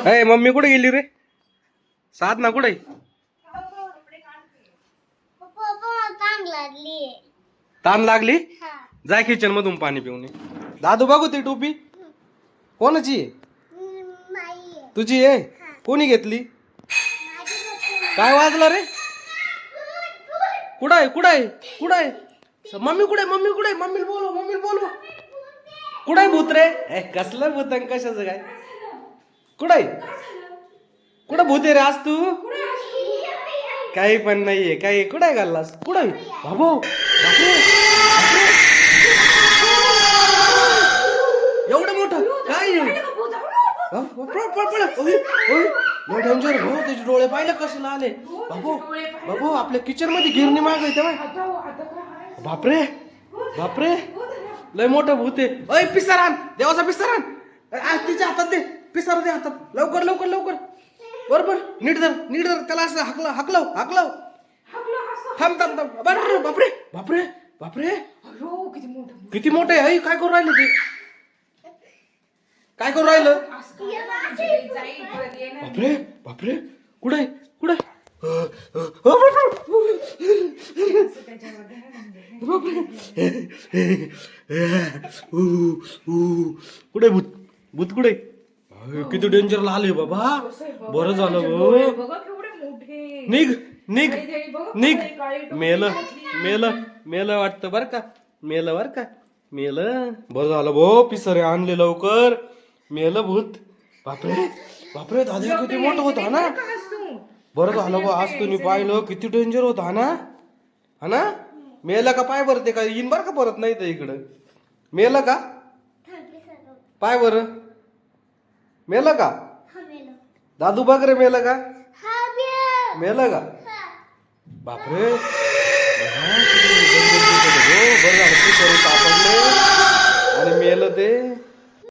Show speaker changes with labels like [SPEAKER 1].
[SPEAKER 1] अय मम्मी कुठे गेली रे? साधना कुठे? ताण लागली? जाय किचन मधून पाणी पिऊन ये. दादू बघू ती टोपी कोणाची आहे? तुझी आहे? कोणी घेतली? काय वाजलं रे? कुठं आहे कुठं आहे कुठं आहे? मम्मी कुठे मम्मी कुठे? मम्मीला बोलव मम्मीला बोलव. कुठं आहे भूत रे? कसलं भूत आणि कशाचं काय? कुठं आहे? कुठं भूत आहे रे आज तू? काही पण नाहीये काही. कुठं आहे घाललास? कुठं आहे बाबू? बापरे, बापरे. एवढं मोठं काय आहे? डेंजर भाऊ. त्याचे डोळे पाहिले कसं आले बाबू. बाबू आपल्या किचन मध्ये गिरणी माग येते. बापरे बापरे लय मोठं भूत आहे. अय पिसार आण देवाचा पिसार आण. तिच्या हातात दे पिसार दे हातात लवकर लवकर लवकर. बरोबर नीट धर त्याला असं हाकलव हाकलव हाकलव. थांब थांब थांब. बरं बापरे बापरे बापरे किती मोठे आहे. काय करू राहिले ते? काय करू राहिलं? बापरे बापरे कुठे कुठे? कुठे भूत भूत कुठे? किती डेंजरला आले बाबा. बरं झालं भाऊ. निघ निघ निघ. मेलं मेलं मेलं वाटतं बर का. मेलं बर का मेलं. बरं झालं भाऊ पिसरे आणले लवकर. मेलं भूत. बापरे बापरे दादा किती मोठं होता ना. बरं झालं बा आज तुम्ही पाहिलं किती डेंजर होता ना. हा ना. मेलं का पाय बरं ते का येईन बरं का परत नाही तर इकडं. मेलं का पाय बरं? मेलं का दादू? बघ रे मेलं का? मेलं का? बापरे बरं झालं सापडले आणि मेलं ते.